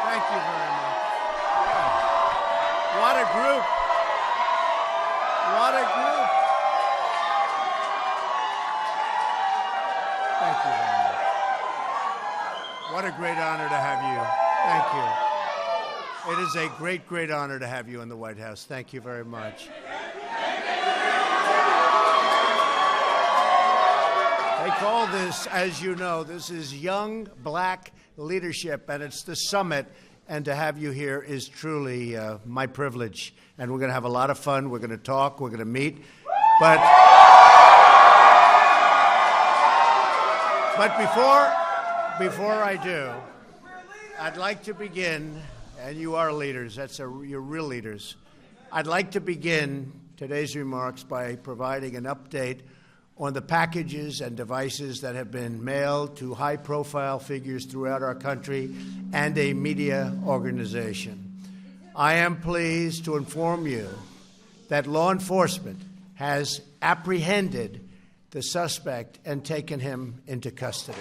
Thank you very much. What a group. What a group. Thank you very much. What a great honor to have you. Thank you. It is a great, great honor to have you in the White House. Thank you very much. They call this, as you know, this is Young Black Leadership, and it's the summit. And to have you here is truly my privilege. And we're going to have a lot of fun. We're going to talk. We're going to meet. But before I do, I'd like to begin, and you are leaders. You're real leaders. I'd like to begin today's remarks by providing an update on the packages and devices that have been mailed to high-profile figures throughout our country and a media organization. I am pleased to inform you that law enforcement has apprehended the suspect and taken him into custody.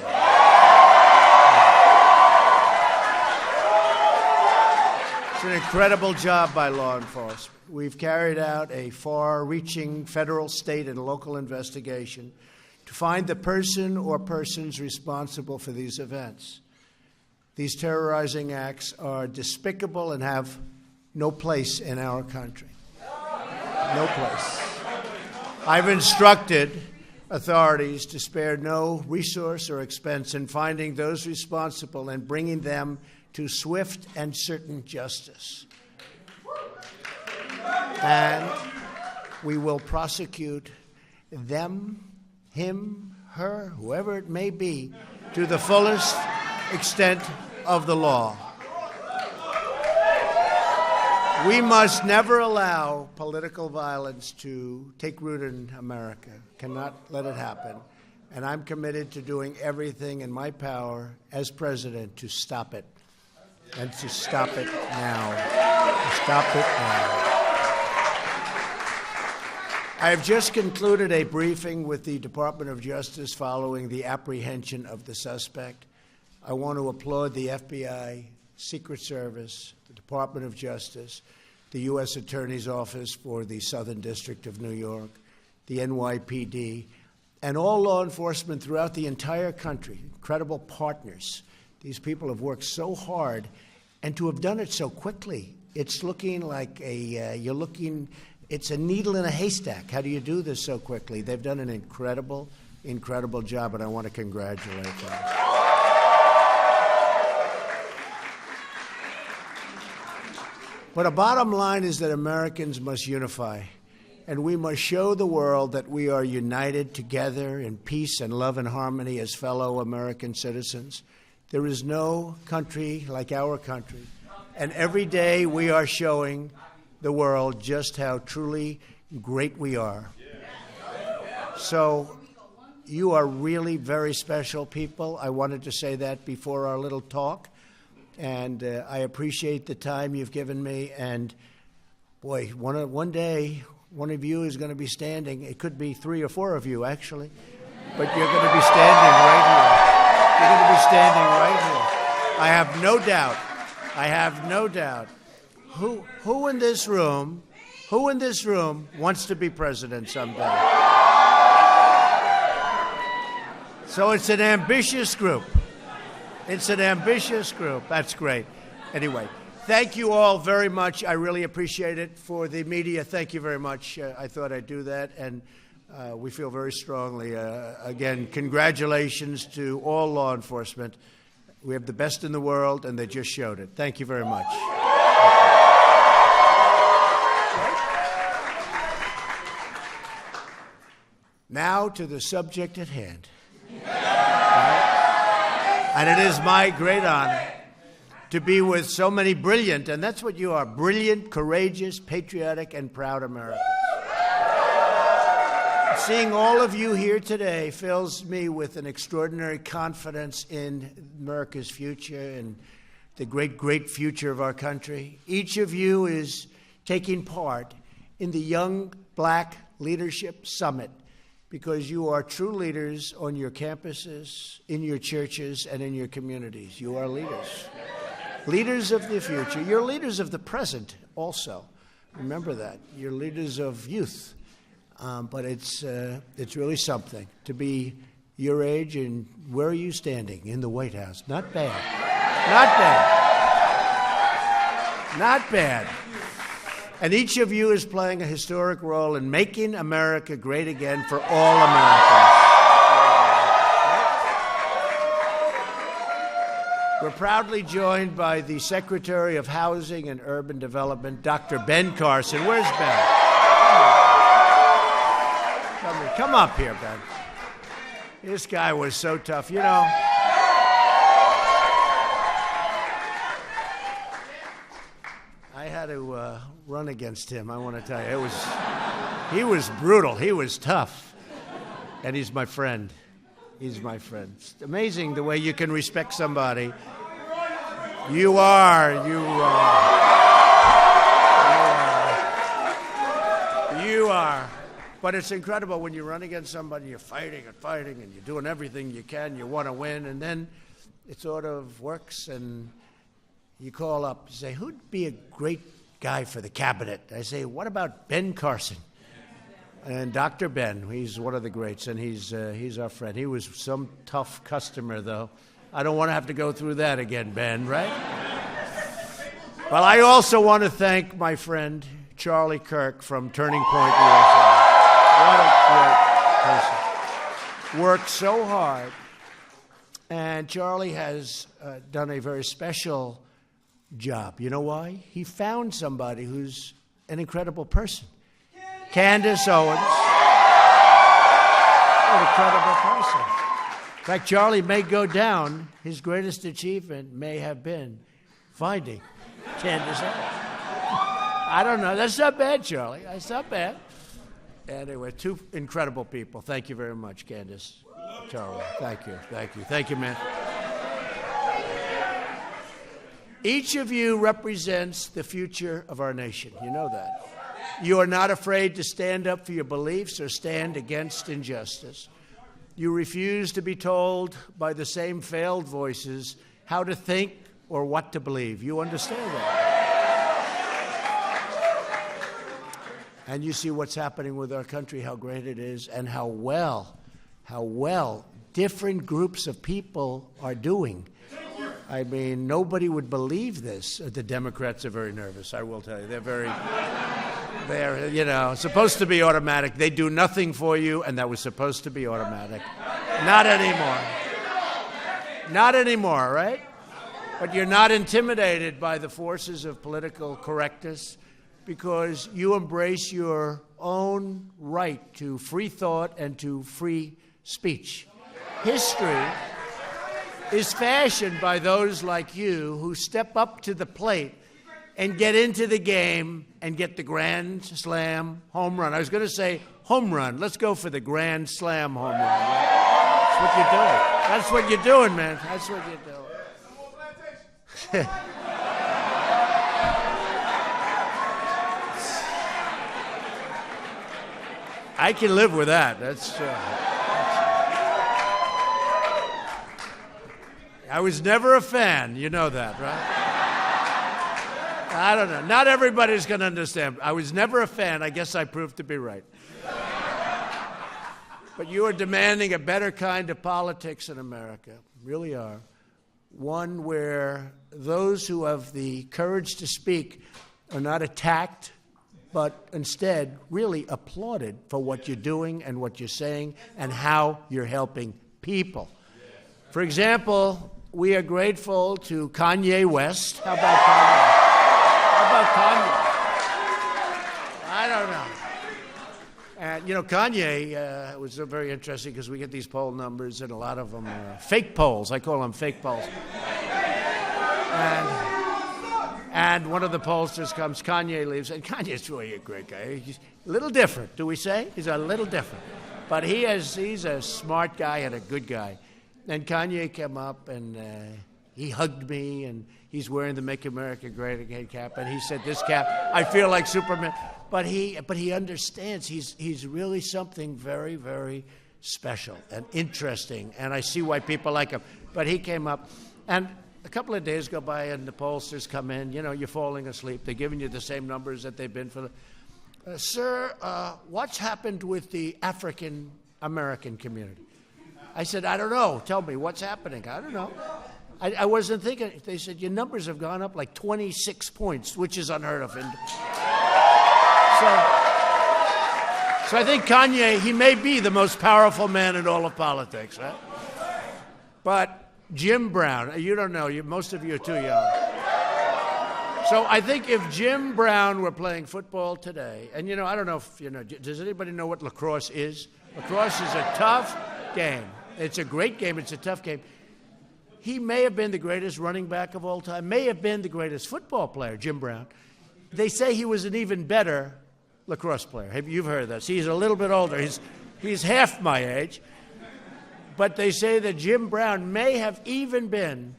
It's an incredible job by law enforcement. We've carried out a far-reaching federal, state, and local investigation to find the person or persons responsible for these events. These terrorizing acts are despicable and have no place in our country. No place. I've instructed authorities to spare no resource or expense in finding those responsible and bringing them to swift and certain justice. And we will prosecute them, him, her, whoever it may be, to the fullest extent of the law. We must never allow political violence to take root in America. Cannot let it happen. And I'm committed to doing everything in my power as president to stop it. And to stop it now. To stop it now. I have just concluded a briefing with the Department of Justice following the apprehension of the suspect. I want to applaud the FBI, Secret Service, the Department of Justice, the U.S. Attorney's Office for the Southern District of New York, the NYPD, and all law enforcement throughout the entire country, incredible partners. These people have worked so hard, and to have done it so quickly, it's looking like it's a needle in a haystack. How do you do this so quickly? They've done an incredible, incredible job, and I want to congratulate them. But a bottom line is that Americans must unify, and we must show the world that we are united together in peace and love and harmony as fellow American citizens. There is no country like our country, and every day we are showing the world just how truly great we are. So you are really very special people. I wanted to say that before our little talk, and I appreciate the time you've given me. And boy, one day, one of you is going to be standing. It could be 3 or 4 of you, actually, but you're going to be standing right here. You're going to be standing right here. I have no doubt. I have no doubt. Who in this room wants to be president someday? So it's an ambitious group. It's an ambitious group. That's great. Anyway, thank you all very much. I really appreciate it. For the media, thank you very much. I thought I'd do that, and we feel very strongly. Again, congratulations to all law enforcement. We have the best in the world, and they just showed it. Thank you very much. Now to the subject at hand. And it is my great honor to be with so many brilliant, and that's what you are, brilliant, courageous, patriotic, and proud Americans. Seeing all of you here today fills me with an extraordinary confidence in America's future and the great, great future of our country. Each of you is taking part in the Young Black Leadership Summit, because you are true leaders on your campuses, in your churches, and in your communities. You are leaders. Leaders of the future. You're leaders of the present also. Remember that. You're leaders of youth. But it's really something to be your age. And where are you standing? In the White House. Not bad. Not bad. Not bad. And each of you is playing a historic role in making America great again for all Americans. We're proudly joined by the Secretary of Housing and Urban Development, Dr. Ben Carson. Where's Ben? Come up here, Ben. This guy was so tough. You know, I had to run against him, I want to tell you. He was brutal. He was tough. And he's my friend. He's my friend. It's amazing the way you can respect somebody. You are. But it's incredible when you run against somebody, you're fighting and fighting, and you're doing everything you can, you want to win, and then it sort of works, and you call up and say, who'd be a great guy for the cabinet? I say, what about Ben Carson? And Dr. Ben, he's one of the greats, and he's our friend. He was some tough customer, though. I don't want to have to go through that again, Ben, right? Well, I also want to thank my friend, Charlie Kirk from Turning Point USA. What a great person. Worked so hard. And Charlie has done a very special job. You know why? He found somebody who's an incredible person. Candace Owens. An incredible person. In fact, Charlie may go down. His greatest achievement may have been finding Candace Owens. I don't know. That's not bad, Charlie. That's not bad. Anyway, two incredible people. Thank you very much, Candace. Charlie. Thank you. Thank you. Thank you, man. Each of you represents the future of our nation. You know that. You are not afraid to stand up for your beliefs or stand against injustice. You refuse to be told by the same failed voices how to think or what to believe. You understand that. And you see what's happening with our country, how great it is, and how well different groups of people are doing. I mean, nobody would believe this. The Democrats are very nervous, I will tell you. They're, you know, supposed to be automatic. They do nothing for you, and that was supposed to be automatic. Not anymore. Not anymore, right? But you're not intimidated by the forces of political correctness because you embrace your own right to free thought and to free speech. History is fashioned by those like you who step up to the plate and get into the game and get the grand slam home run. I was going to say home run. Let's go for the grand slam home run. Right? That's what you're doing. That's what you're doing, man. That's what you're doing. I can live with that. I was never a fan. You know that, right? I don't know. Not everybody's going to understand. I was never a fan. I guess I proved to be right. But you are demanding a better kind of politics in America. Really are. One where those who have the courage to speak are not attacked, but instead really applauded for what you're doing and what you're saying and how you're helping people. For example, we are grateful to Kanye West. How about Kanye? I don't know. And, you know, Kanye was very interesting because we get these poll numbers, and a lot of them are fake polls. I call them fake polls. And one of the pollsters comes, Kanye leaves, and Kanye's really a great guy. He's a little different, do we say? He's a little different. But he's a smart guy and a good guy. And Kanye came up, and he hugged me, and he's wearing the Make America Great Again cap, and he said, this cap, I feel like Superman. But he understands he's really something very, very special and interesting, and I see why people like him. But he came up, and a couple of days go by and the pollsters come in. You know, you're falling asleep. They're giving you the same numbers that they've been for the... Sir, what's happened with the African-American community? I said, I don't know. Tell me, what's happening? I don't know. I wasn't thinking. They said, your numbers have gone up like 26 points, which is unheard of. So I think Kanye, he may be the most powerful man in all of politics, right? But Jim Brown, you don't know, most of you are too young. So I think if Jim Brown were playing football today, and I don't know if, does anybody know what lacrosse is? Lacrosse is a tough game. It's a great game. It's a tough game. He may have been the greatest running back of all time, may have been the greatest football player, Jim Brown. They say he was an even better lacrosse player. You've heard this. He's a little bit older. He's half my age. But they say that Jim Brown may have even been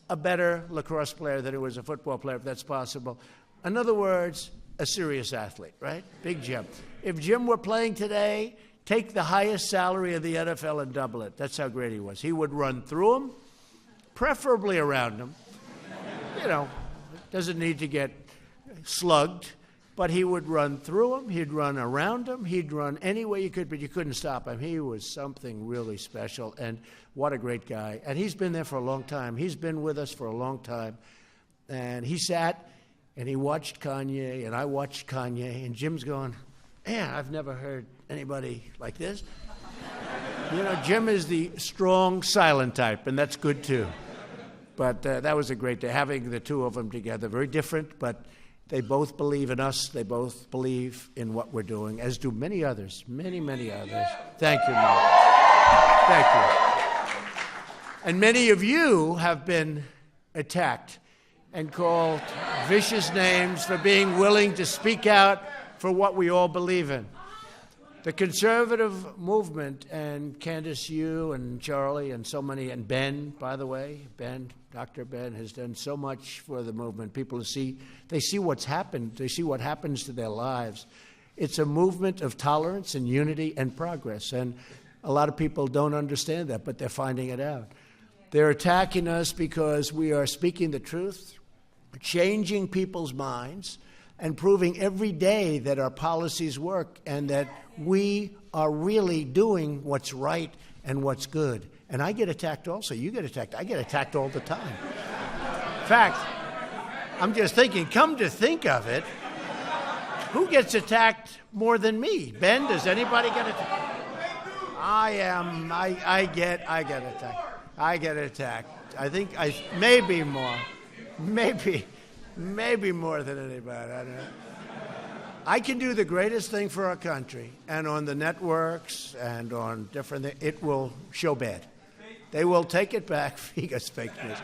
a better lacrosse player than he was a football player, if that's possible. In other words, a serious athlete, right? Big Jim. If Jim were playing today, take the highest salary of the NFL and double it. That's how great he was. He would run through them, preferably around them. Doesn't need to get slugged. But he would run through him, he'd run around him, he'd run any way you could, but you couldn't stop him. He was something really special, and what a great guy. And he's been there for a long time. He's been with us for a long time. And he sat and he watched Kanye, and I watched Kanye, and Jim's going, man, I've never heard anybody like this. Jim is the strong, silent type, and that's good too. But that was a great day, having the two of them together. Very different, but they both believe in us. They both believe in what we're doing, as do many others, many, many others. Thank you, Mark. Thank you. And many of you have been attacked and called vicious names for being willing to speak out for what we all believe in. The conservative movement, and Candace, you and Charlie and so many, and Ben, by the way, Dr. Ben has done so much for the movement. People see what's happened. They see what happens to their lives. It's a movement of tolerance and unity and progress. And a lot of people don't understand that, but they're finding it out. They're attacking us because we are speaking the truth, changing people's minds, and proving every day that our policies work and that we are really doing what's right and what's good. And I get attacked also. You get attacked. I get attacked all the time. In fact, I'm just thinking, come to think of it, who gets attacked more than me? Ben, does anybody get attacked? I get attacked. I get attacked. I think maybe more. Maybe more than anybody. I don't know. I can do the greatest thing for our country, and on the networks and on different things, it will show bad. They will take it back because fake news.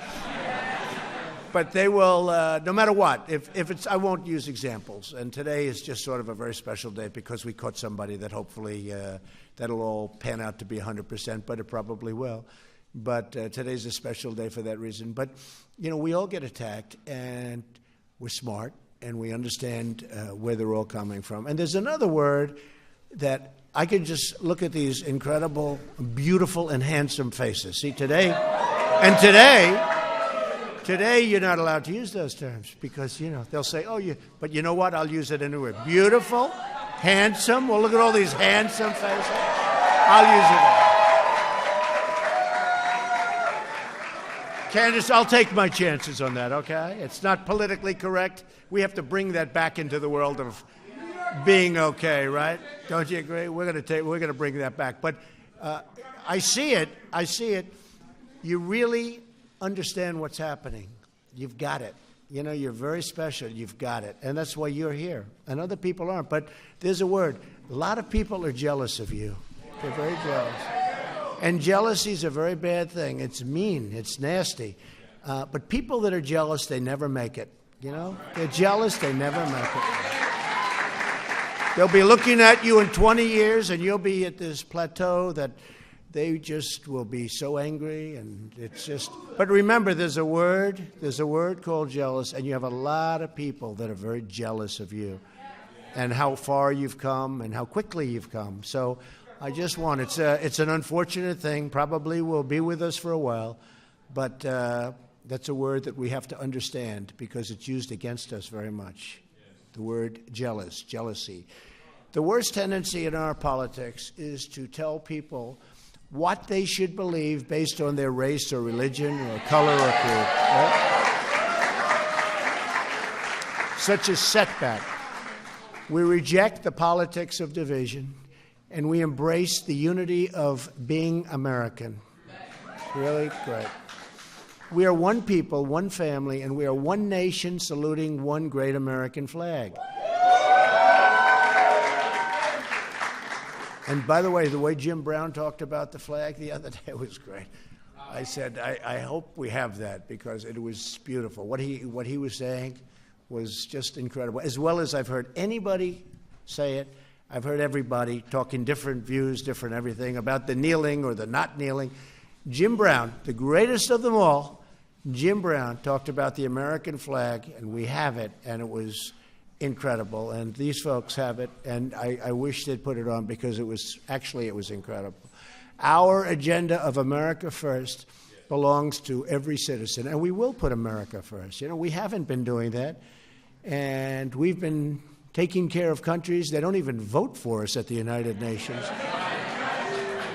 But they will, no matter what. If it's, I won't use examples. And today is just sort of a very special day because we caught somebody that hopefully that'll all pan out to be 100%, but it probably will. But today's a special day for that reason. But, we all get attacked, and we're smart, and we understand where they're all coming from. And there's another word that I can just look at these incredible, beautiful, and handsome faces. See, today you're not allowed to use those terms because, they'll say, but you know what? I'll use it anyway. Beautiful, handsome. Well, look at all these handsome faces. I'll use it. Candace, I'll take my chances on that, okay? It's not politically correct. We have to bring that back into the world of being okay, right? Don't you agree? We're going to bring that back. But I see it. You really understand what's happening. You've got it. You're very special. You've got it. And that's why you're here. And other people aren't. But there's a word. A lot of people are jealous of you. They're very jealous. And jealousy is a very bad thing. It's mean. It's nasty. But people that are jealous, they never make it. They're jealous, they never make it. They'll be looking at you in 20 years, and you'll be at this plateau that they just will be so angry, and it's just... But remember, there's a word called jealous, and you have a lot of people that are very jealous of you and how far you've come and how quickly you've come. So I just want, it's an unfortunate thing, probably will be with us for a while, but That's a word that we have to understand because it's used against us very much. The word jealousy. The worst tendency in our politics is to tell people what they should believe based on their race or religion or color or creed. Right? Such a setback. We reject the politics of division, and we embrace the unity of being American. Really great. We are one people, one family, and we are one nation saluting one great American flag. And by the way Jim Brown talked about the flag the other day was great. I said, I hope we have that because it was beautiful. What he was saying was just incredible. As well as I've heard anybody say it, I've heard everybody talking different views, different everything about the kneeling or the not kneeling. Jim Brown, the greatest of them all, Jim Brown talked about the American flag, and we have it, and it was incredible. And these folks have it, and I wish they'd put it on because it was incredible. Our agenda of America First belongs to every citizen, and we will put America first. You know, we haven't been doing that, and we've been taking care of countries that don't even vote for us at the United Nations.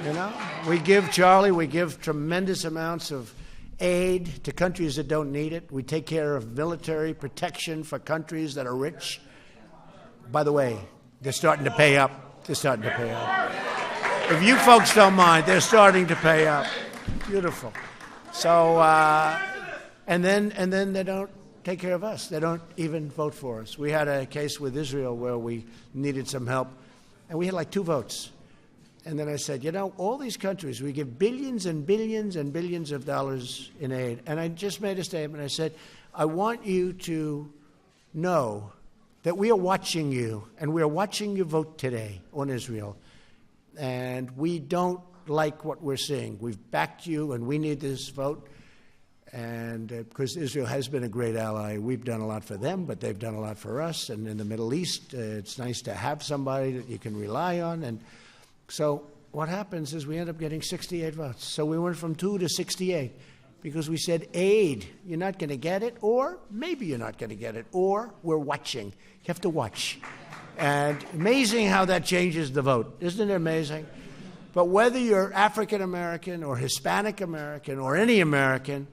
You know, we give tremendous amounts of aid to countries that don't need it. We take care of military protection for countries that are rich. By the way, they're starting to pay up. If you folks don't mind, they're starting to pay up. Beautiful. So, and then they don't take care of us. They don't even vote for us. We had a case with Israel where we needed some help, and we had like 2 votes. And then I said, you know, all these countries, we give billions and billions and billions of dollars in aid. And I just made a statement. I said, I want you to know that we are watching you, and we are watching you vote today on Israel. And we don't like what we're seeing. We've backed you, and we need this vote. And because Israel has been a great ally, we've done a lot for them, but they've done a lot for us. And in the Middle East, it's nice to have somebody that you can rely on. And so what happens is we end up getting 68 votes. So we went from 2 to 68 because we said, aid, you're not going to get it, or maybe you're not going to get it, or we're watching. You have to watch. And amazing how that changes the vote. Isn't it amazing? But whether you're African American or Hispanic American or any American,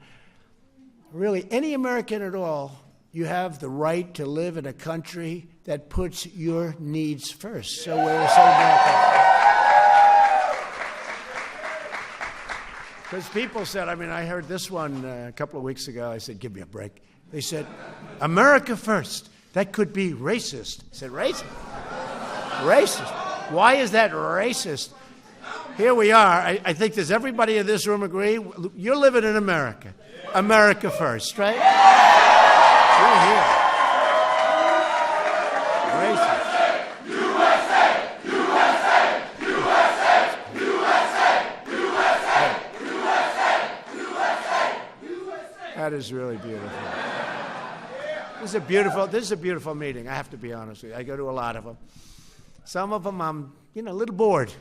really any American at all, you have the right to live in a country that puts your needs first. So we're so grateful. Because people said, I heard this one a couple of weeks ago. I said, give me a break. They said, America first. That could be racist. I said, racist? Racist. Why is that racist? Here we are. I think does everybody in this room agree? You're living in America. America first, right? You're here. Racist. That is really beautiful. This is a beautiful meeting. I have to be honest with you. I go to a lot of them. Some of them I'm, a little bored.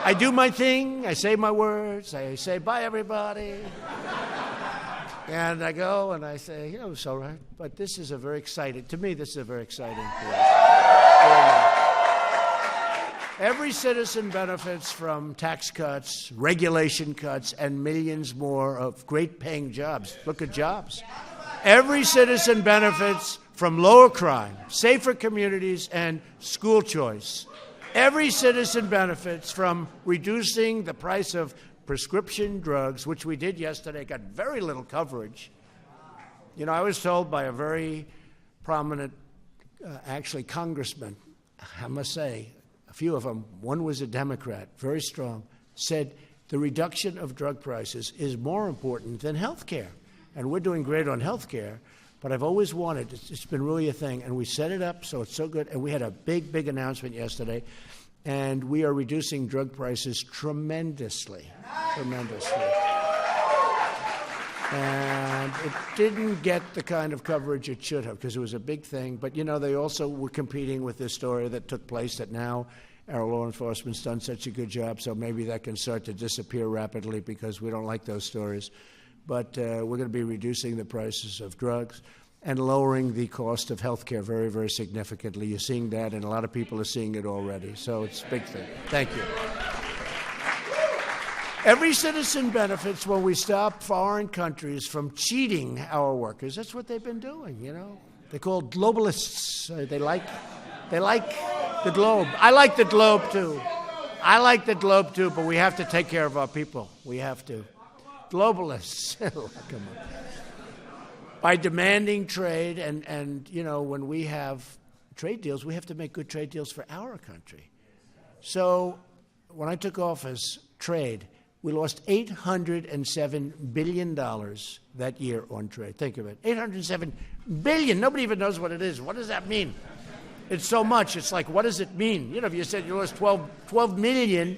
I do my thing. I say my words. I say bye, everybody. And I go and I say, it's all right. But this is a very exciting place. Every citizen benefits from tax cuts, regulation cuts, and millions more of great-paying jobs. Look at jobs. Every citizen benefits from lower crime, safer communities, and school choice. Every citizen benefits from reducing the price of prescription drugs, which we did yesterday, got very little coverage. I was told by a very prominent, congressman, I must say, a few of them, one was a Democrat, very strong, said the reduction of drug prices is more important than health care. And we're doing great on health care, but I've always wanted, it's been really a thing, and we set it up so it's so good. And we had a big, big announcement yesterday, and we are reducing drug prices tremendously. And it didn't get the kind of coverage it should have because it was a big thing. But, they also were competing with this story that took place that now our law enforcement's done such a good job, so maybe that can start to disappear rapidly because we don't like those stories. but we're going to be reducing the prices of drugs and lowering the cost of health care very, very significantly. You're seeing that, and a lot of people are seeing it already. So it's a big thing. Thank you. Every citizen benefits when we stop foreign countries from cheating our workers. That's what they've been doing, you know. They're called globalists. They like the globe. I like the globe, too. But we have to take care of our people. We have to. Globalists. Come on. By demanding trade, and you know, when we have trade deals, we have to make good trade deals for our country. So when I took office, trade, we lost $807 billion that year on trade. Think of it. $807 billion. Nobody even knows what it is. What does that mean? It's so much. It's like, what does it mean? You know, if you said you lost 12 million,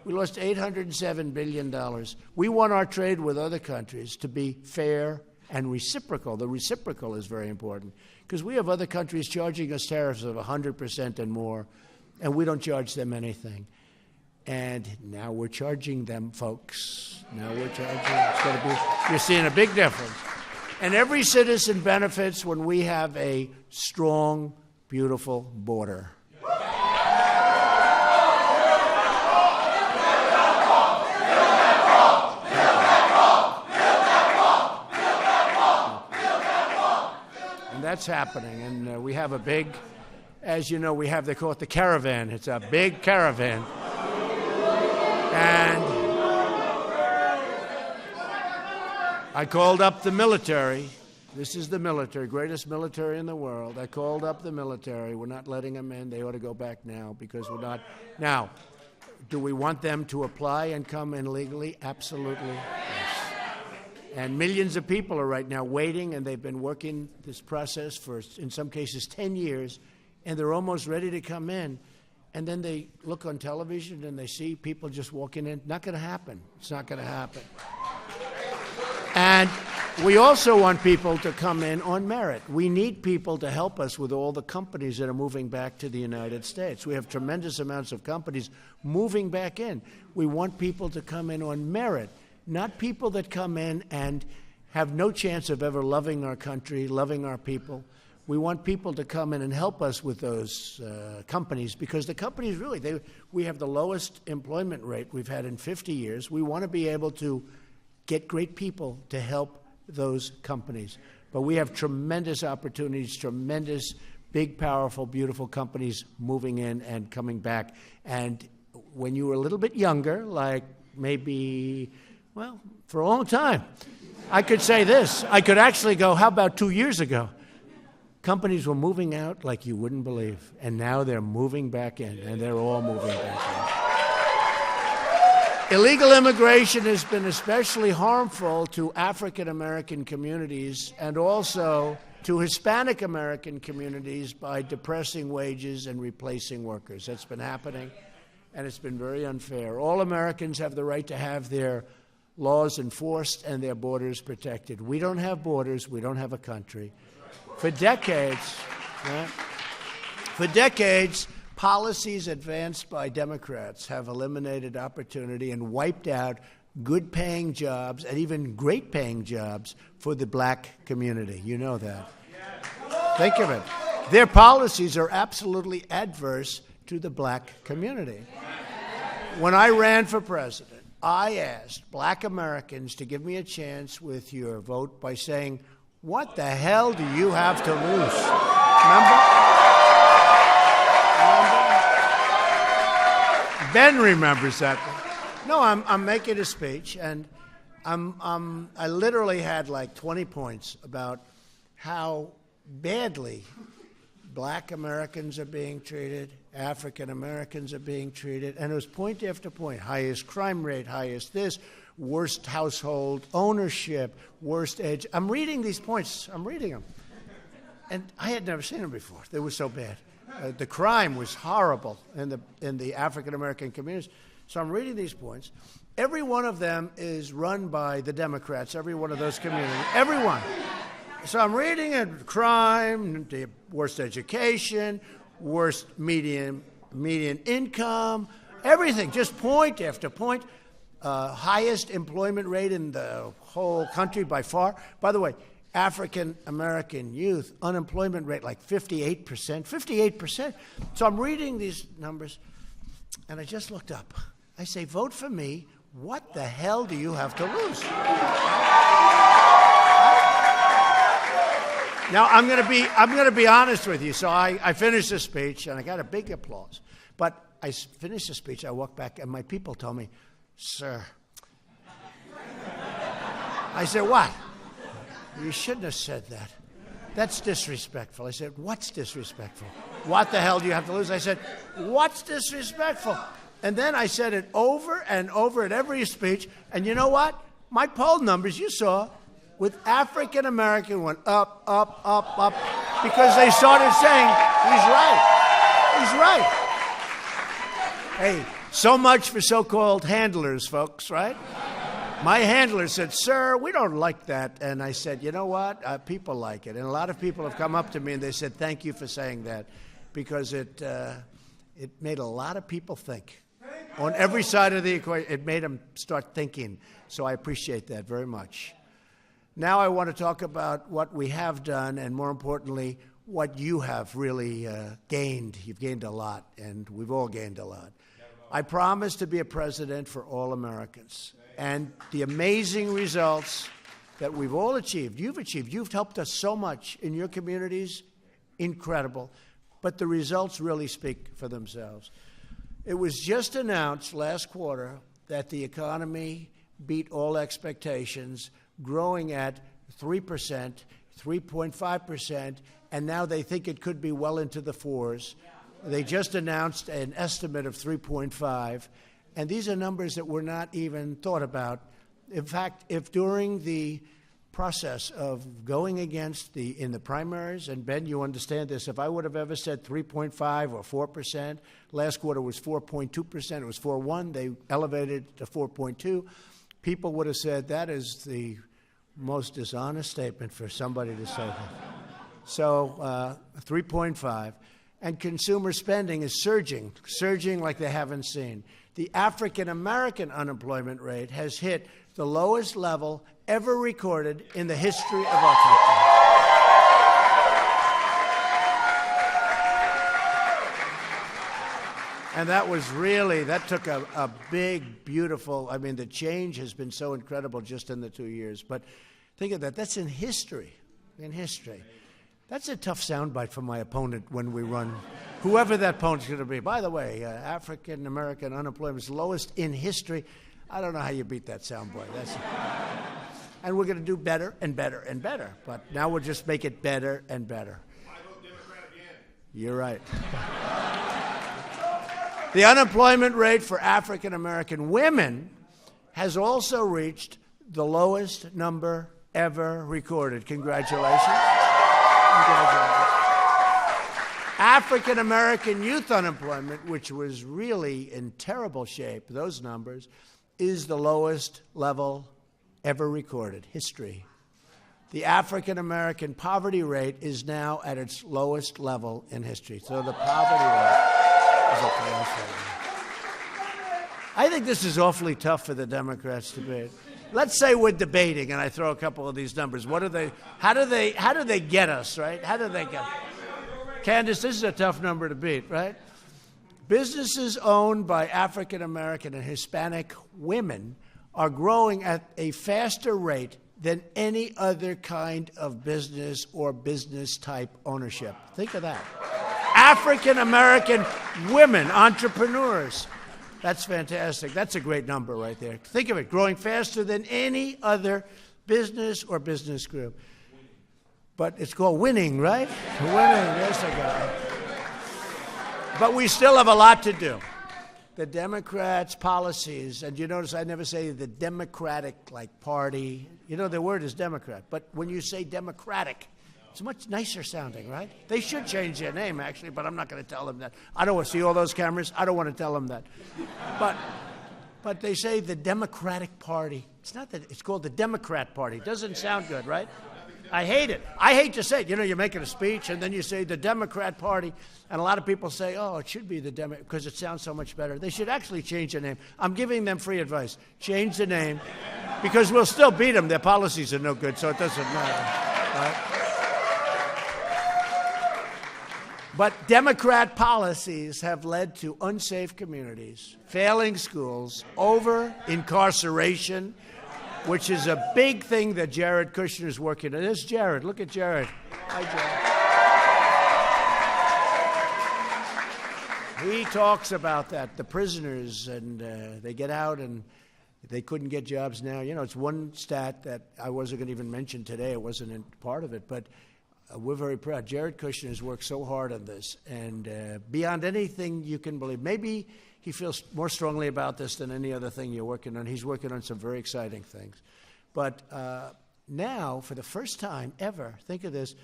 we lost $807 billion. We want our trade with other countries to be fair and reciprocal. The reciprocal is very important because we have other countries charging us tariffs of 100% and more, and we don't charge them anything. And now we're charging them, folks. Now we're charging. It's going to be, you're seeing a big difference. And every citizen benefits when we have a strong, beautiful border. And that's happening. And we have a big, as you know, they call it the caravan. It's a big caravan. And I called up the military. This is the military, greatest military in the world. I called up the military. We're not letting them in. They ought to go back now because we're not. Now, do we want them to apply and come in legally? Absolutely, yes. And millions of people are right now waiting, and they've been working this process for, in some cases, 10 years, and they're almost ready to come in. And then they look on television and they see people just walking in. Not going to happen. It's not going to happen. And we also want people to come in on merit. We need people to help us with all the companies that are moving back to the United States. We have tremendous amounts of companies moving back in. We want people to come in on merit, not people that come in and have no chance of ever loving our country, loving our people. We want people to come in and help us with those companies because the companies really, we have the lowest employment rate we've had in 50 years. We want to be able to get great people to help those companies. But we have tremendous opportunities, tremendous, big, powerful, beautiful companies moving in and coming back. And when you were a little bit younger, like maybe, well, for a long time, I could say this. I could actually go, how about 2 years ago? Companies were moving out like you wouldn't believe, and now they're moving back in, and they're all moving back in. Illegal immigration has been especially harmful to African American communities and also to Hispanic American communities by depressing wages and replacing workers. That's been happening, and it's been very unfair. All Americans have the right to have their laws enforced and their borders protected. We don't have borders. We don't have a country. For decades, policies advanced by Democrats have eliminated opportunity and wiped out good-paying jobs and even great-paying jobs for the black community. You know that. Think of it. Their policies are absolutely adverse to the black community. When I ran for president, I asked black Americans to give me a chance with your vote by saying, what the hell do you have to lose? Remember? Ben remembers that. No, I'm making a speech, and I literally had like 20 points about how badly black Americans are being treated, African Americans are being treated, and it was point after point. Highest crime rate, highest this, worst household ownership, worst edge. I'm reading these points. I'm reading them. And I had never seen them before. They were so bad. The crime was horrible in the African-American communities. So I'm reading these points. Every one of them is run by the Democrats, every one of those communities. Every one. So I'm reading it, crime, the worst education, worst median income, everything, just point after point. highest employment rate in the whole country by far. By the way, African-American youth, unemployment rate like 58%. 58%. So I'm reading these numbers, and I just looked up. I say, vote for me. What the hell do you have to lose? Now, I'm going to be honest with you. So I finished the speech, and I got a big applause. But I finished the speech, I walked back, and my people told me, sir. I said, what? You shouldn't have said that. That's disrespectful. I said, what's disrespectful? What the hell do you have to lose? I said, what's disrespectful? And then I said it over and over at every speech. And you know what? My poll numbers, you saw, with African American went up, up, up, up, because they started saying, he's right. He's right. Hey, so much for so-called handlers, folks, right? My handler said, sir, we don't like that. And I said, you know what? People like it. And a lot of people have come up to me and they said, thank you for saying that, because it made a lot of people think. On every side of the equation, it made them start thinking. So I appreciate that very much. Now I want to talk about what we have done, and more importantly, what you have really gained. You've gained a lot, and we've all gained a lot. I promise to be a president for all Americans. And the amazing results that we've all achieved, you've helped us so much in your communities, incredible. But the results really speak for themselves. It was just announced last quarter that the economy beat all expectations, growing at 3%, 3.5%, and now they think it could be well into the 4s. They just announced an estimate of 3.5, and these are numbers that were not even thought about. In fact, if during the process of going against in the primaries, and Ben, you understand this, if I would have ever said 3.5 or 4%, last quarter was 4.2%, it was 4.1, they elevated it to 4.2, people would have said that is the most dishonest statement for somebody to say that. So 3.5. And consumer spending is surging like they haven't seen. The African-American unemployment rate has hit the lowest level ever recorded in the history of our country. And that took a big, beautiful, the change has been so incredible just in the 2 years. But think of that, that's in history, That's a tough soundbite for my opponent when we run, whoever that opponent's going to be. By the way, African-American unemployment is lowest in history. I don't know how you beat that soundbite. And we're going to do better and better and better. But now we'll just make it better and better. I vote Democrat again. You're right. The unemployment rate for African-American women has also reached the lowest number ever recorded. Congratulations. African-American youth unemployment, which was really in terrible shape, those numbers, is the lowest level ever recorded, history. The African-American poverty rate is now at its lowest level in history. So the poverty rate is at the lowest level. I think this is awfully tough for the Democrats to debate. Let's say we're debating, and I throw a couple of these numbers. How do they get us, right? How do they get us? Candace, this is a tough number to beat, right? Businesses owned by African-American and Hispanic women are growing at a faster rate than any other kind of business or business-type ownership. Think of that. African-American women, entrepreneurs. That's fantastic. That's a great number right there. Think of it, growing faster than any other business or business group. But it's called winning, right? Winning, yes, I got it. But we still have a lot to do. The Democrats' policies, and you notice I never say the Democratic, party. You know, the word is Democrat. But when you say Democratic, it's much nicer sounding, right? They should change their name, actually, but I'm not going to tell them that. I don't want to see all those cameras. I don't want to tell them that. But they say the Democratic Party. It's not that. It's called the Democrat Party. Doesn't sound good, right? I hate it. I hate to say it. You know, you're making a speech, and then you say the Democrat Party, and a lot of people say, oh, it should be the Democrat, because it sounds so much better. They should actually change the name. I'm giving them free advice. Change the name, because we'll still beat them. Their policies are no good, so it doesn't matter. Right? But Democrat policies have led to unsafe communities, failing schools, over-incarceration, which is a big thing that Jared Kushner is working on. There's Jared. Look at Jared. Hi, Jared. He talks about that, the prisoners, and they get out and they couldn't get jobs now. You know, it's one stat that I wasn't going to even mention today. It wasn't in part of it, but we're very proud. Jared Kushner has worked so hard on this, and beyond anything you can believe. Maybe he feels more strongly about this than any other thing you're working on. He's working on some very exciting things. But now, for the first time ever, think of this,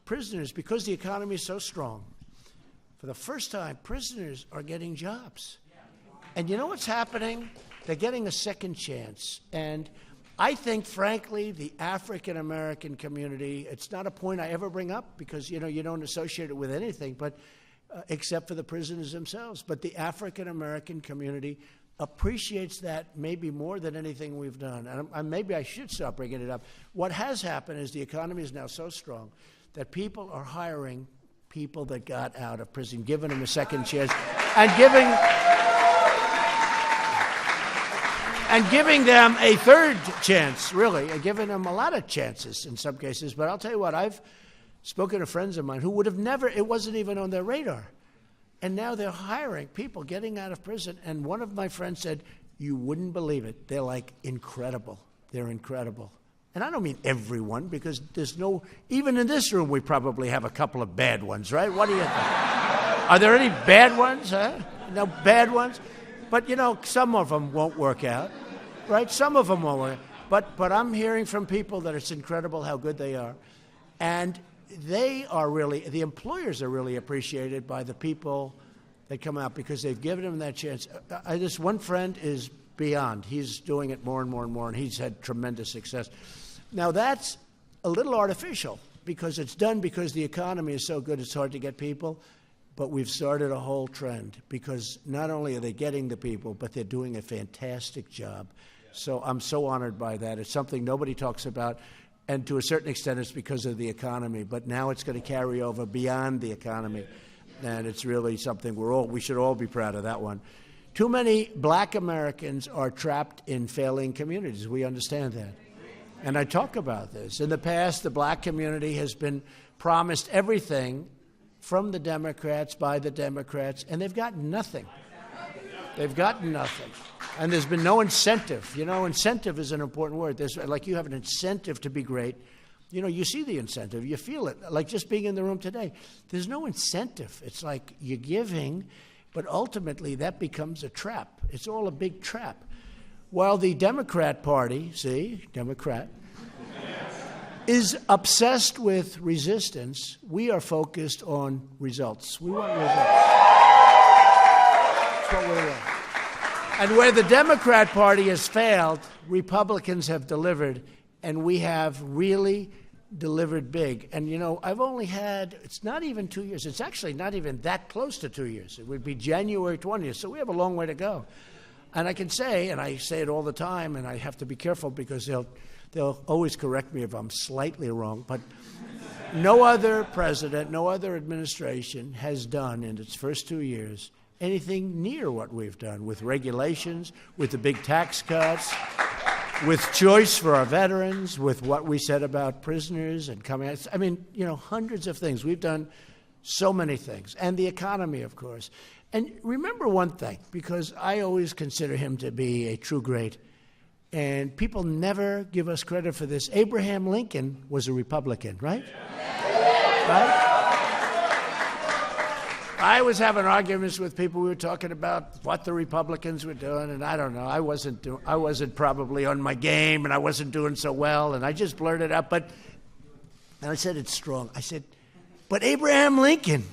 prisoners, because the economy is so strong, for the first time, prisoners are getting jobs. And you know what's happening? They're getting a second chance. And I think, frankly, the African-American community, it's not a point I ever bring up because, you know, you don't associate it with anything, but except for the prisoners themselves. But the African-American community appreciates that maybe more than anything we've done. And maybe I should stop bringing it up. What has happened is the economy is now so strong that people are hiring people that got out of prison, giving them a second chance, and giving them a third chance, really, and giving them a lot of chances in some cases. But I'll tell you what, I've spoken to friends of mine who would have never, it wasn't even on their radar. And now they're hiring people getting out of prison. And one of my friends said, you wouldn't believe it. They're like incredible. They're incredible. And I don't mean everyone, because there's no, even in this room, we probably have a couple of bad ones, right? What do you think? Are there any bad ones, huh? No bad ones? But, you know, some of them won't work out, right? Some of them won't work out. But I'm hearing from people that it's incredible how good they are. And they are really, the employers are really appreciated by the people that come out because they've given them that chance. This one friend is beyond. He's doing it more and more and more, and he's had tremendous success. Now, that's a little artificial because it's done because the economy is so good it's hard to get people. But we've started a whole trend because not only are they getting the people, but they're doing a fantastic job. So I'm so honored by that. It's something nobody talks about, and to a certain extent it's because of the economy. But now it's going to carry over beyond the economy, and it's really something we should all be proud of that one. Too many black Americans are trapped in failing communities. We understand that. And I talk about this. In the past, the black community has been promised everything from the Democrats, by the Democrats, and they've gotten nothing. They've gotten nothing. And there's been no incentive. You know, incentive is an important word. There's, like, you have an incentive to be great. You know, you see the incentive. You feel it. Like just being in the room today. There's no incentive. It's like you're giving, but ultimately that becomes a trap. It's all a big trap. While the Democrat Party, see, Democrat, is obsessed with resistance, we are focused on results. We want results. That's what we want. And where the Democrat Party has failed, Republicans have delivered, and we have really delivered big. And, you know, I've only had, it's not even 2 years. It's actually not even that close to 2 years. It would be January 20th, so we have a long way to go. And I can say, and I say it all the time, and I have to be careful because they'll always correct me if I'm slightly wrong, but no other president, no other administration has done in its first 2 years anything near what we've done with regulations, with the big tax cuts, with choice for our veterans, with what we said about prisoners and coming out. I mean, you know, hundreds of things. We've done so many things. And the economy, of course. And remember one thing, because I always consider him to be a true great. And people never give us credit for this. Abraham Lincoln was a Republican, right? Right? I was having arguments with people. We were talking about what the Republicans were doing, and I don't know. I wasn't probably on my game, and I wasn't doing so well, and I just blurted out. And I said it's strong. I said, but Abraham Lincoln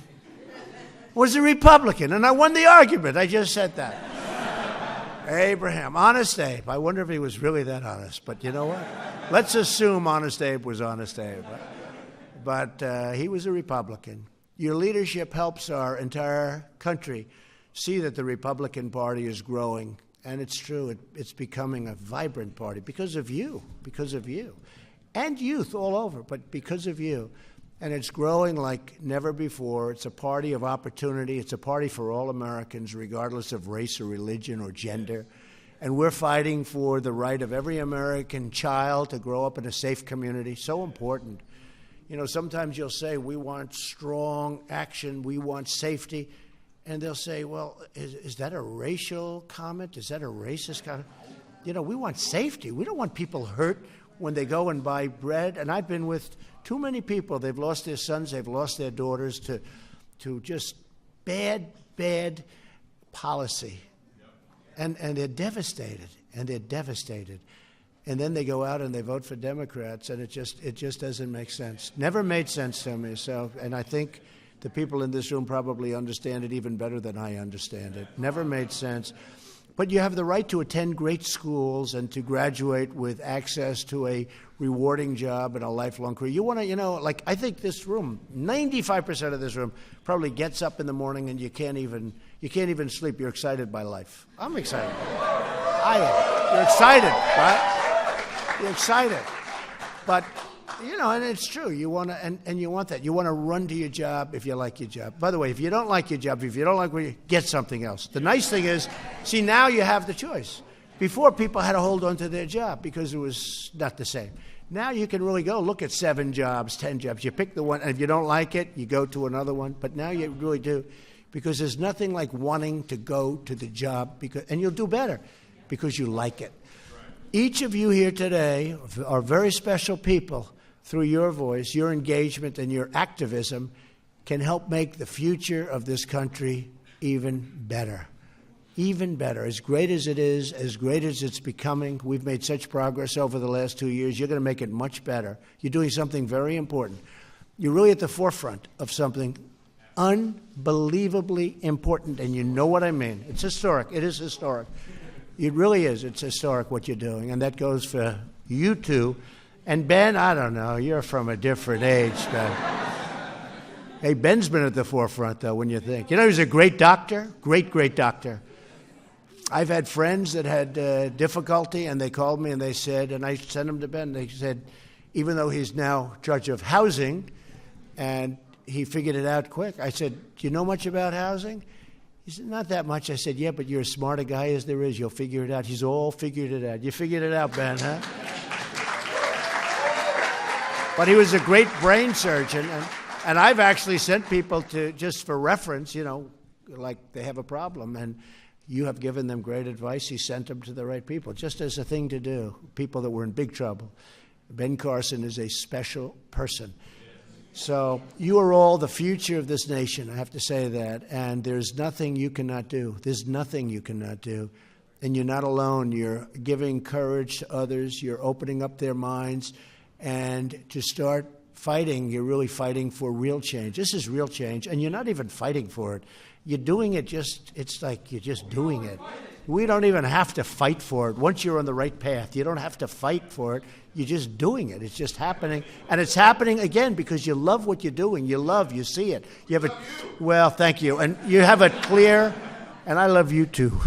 was a Republican, and I won the argument. I just said that. Abraham, Honest Abe. I wonder if he was really that honest, but you know what? Let's assume Honest Abe was Honest Abe. But he was a Republican. Your leadership helps our entire country see that the Republican Party is growing. And it's true, it's becoming a vibrant party because of you. And youth all over, but because of you. And it's growing like never before. It's a party of opportunity. It's a party for all Americans, regardless of race or religion or gender. And we're fighting for the right of every American child to grow up in a safe community. So important. You know, sometimes you'll say, we want strong action, we want safety. And they'll say, well, is that a racial comment? Is that a racist comment? You know, we want safety. We don't want people hurt when they go and buy bread. And I've been with too many people. They've lost their sons. They've lost their daughters to just bad policy. And they're devastated. And then they go out and they vote for Democrats, and it just doesn't make sense. Never made sense to me. So, and I think the people in this room probably understand it even better than I understand it. Never made sense. But you have the right to attend great schools and to graduate with access to a rewarding job and a lifelong career. You want to, like, I think this room, 95% of this room probably gets up in the morning and you can't even sleep. You're excited by life. I'm excited. I am. You're excited, right? You're excited. But and it's true. You want to, and you want that. You want to run to your job if you like your job. By the way, if you don't like your job, if you don't like where you get something else. The nice thing is, see, now you have the choice. Before, people had to hold on to their job because it was not the same. Now you can really go look at 7 jobs, 10 jobs. You pick the one, and if you don't like it, you go to another one. But now you really do, because there's nothing like wanting to go to the job, and you'll do better because you like it. Each of you here today are very special people. Through your voice, your engagement, and your activism can help make the future of this country even better. Even better. As great as it is, as great as it's becoming, we've made such progress over the last 2 years. You're going to make it much better. You're doing something very important. You're really at the forefront of something unbelievably important, and you know what I mean. It's historic. It is historic. It really is. It's historic what you're doing, and that goes for you two. And Ben, I don't know, you're from a different age, Ben. Hey, Ben's been at the forefront, though, when you think. He was a great doctor, great doctor. I've had friends that had difficulty, and they called me and they said, and I sent them to Ben, they said, even though he's now judge of housing, and he figured it out quick, I said, do you know much about housing? He said, not that much. I said, yeah, but you're as smart a guy as there is. You'll figure it out. He's all figured it out. You figured it out, Ben, huh? But he was a great brain surgeon, and I've actually sent people to, just for reference, like they have a problem, and you have given them great advice. He sent them to the right people, just as a thing to do, people that were in big trouble. Ben Carson is a special person. So you are all the future of this nation, I have to say that, and there's nothing you cannot do. There's nothing you cannot do. And you're not alone. You're giving courage to others. You're opening up their minds. And to start fighting, you're really fighting for real change. This is real change, and you're not even fighting for it. You're doing it it's like you're just doing it. We don't even have to fight for it. Once you're on the right path, you don't have to fight for it. You're just doing it. It's just happening. And it's happening, again, because you love what you're doing. You see it. Well, thank you. And you have a clear, and I love you too.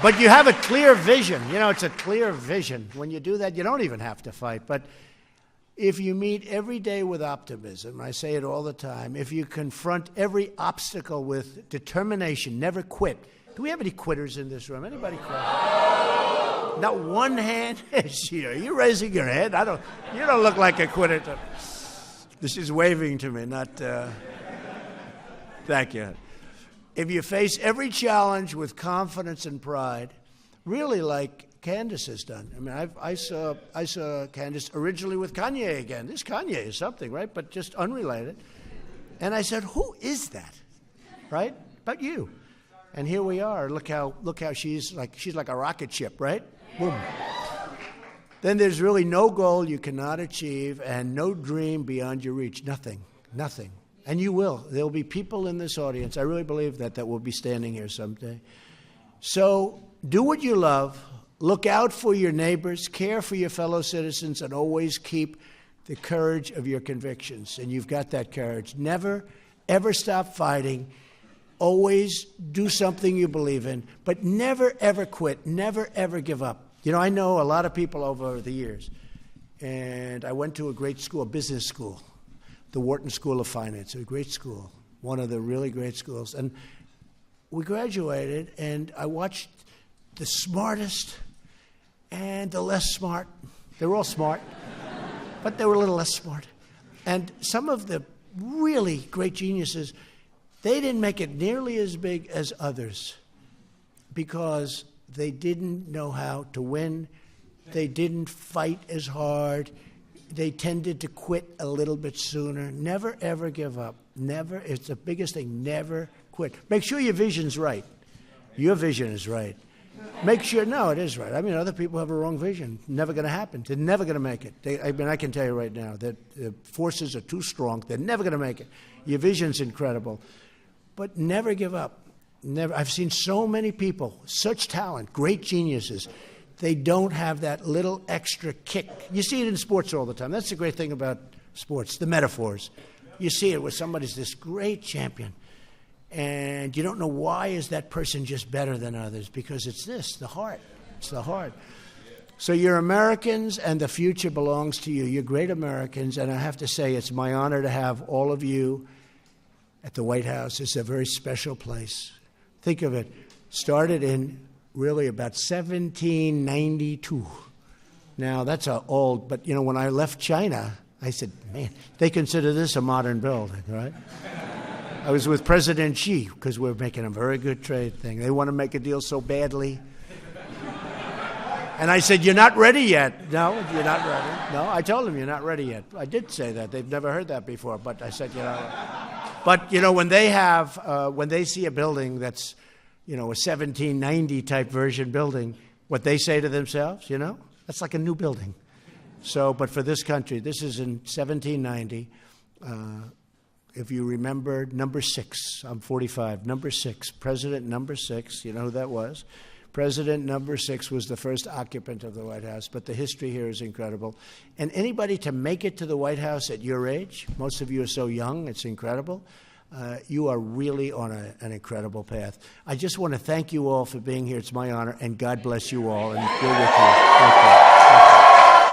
But you have a clear vision. It's a clear vision. When you do that, you don't even have to fight. But if you meet every day with optimism, I say it all the time, if you confront every obstacle with determination, never quit. Do we have any quitters in this room? Anybody quit? Not one hand. Are you raising your hand? You don't look like a quitter. This is waving to me, not... Thank you. If you face every challenge with confidence and pride, really like Candace has done. I mean, I saw Candace originally with Kanye again. This Kanye is something, right? But just unrelated. And I said, who is that? Right? But you. And here we are. Look how she's like a rocket ship, right? Boom. Then there's really no goal you cannot achieve and no dream beyond your reach. Nothing. And you will. There will be people in this audience, I really believe that will be standing here someday. So do what you love. Look out for your neighbors. Care for your fellow citizens. And always keep the courage of your convictions. And you've got that courage. Never, ever stop fighting. Always do something you believe in. But never, ever quit. Never, ever give up. You know, I know a lot of people over the years. And I went to a great school, business school. The Wharton School of Finance, a great school, one of the really great schools. And we graduated, and I watched the smartest and the less smart. They were all smart, but they were a little less smart. And some of the really great geniuses, they didn't make it nearly as big as others because they didn't know how to win. They didn't fight as hard. They tended to quit a little bit sooner. Never, ever give up. Never. It's the biggest thing. Never quit. Make sure your vision's right. Your vision is right. Make sure, no, it is right. I mean, other people have a wrong vision. Never going to happen. They're never going to make it. I can tell you right now that the forces are too strong. They're never going to make it. Your vision's incredible. But never give up. Never. I've seen so many people, such talent, great geniuses. They don't have that little extra kick. You see it in sports all the time. That's the great thing about sports, the metaphors. You see it where somebody's this great champion, and you don't know why is that person just better than others, because it's this, the heart. It's the heart. So you're Americans, and the future belongs to you. You're great Americans, and I have to say it's my honor to have all of you at the White House. It's a very special place. Think of it. Started in really about 1792. Now, that's old, but, you know, when I left China, I said, man, they consider this a modern building, right? I was with President Xi because we're making a very good trade thing. They want to make a deal so badly. And I said, you're not ready yet. No, you're not ready. No, I told them you're not ready yet. I did say that. They've never heard that before, but I said, you know. But, you know, when they see a building that's, you know, a 1790 type version building, what they say to themselves, you know, that's like a new building. So, but for this country, this is in 1790. If you remember number 6, I'm 45, number 6, President number 6, you know who that was? President number 6 was the first occupant of the White House, but the history here is incredible. And anybody to make it to the White House at your age, most of you are so young, it's incredible. You are really on an incredible path. I just want to thank you all for being here. It's my honor, and God bless you all, and we're with you. Thank you.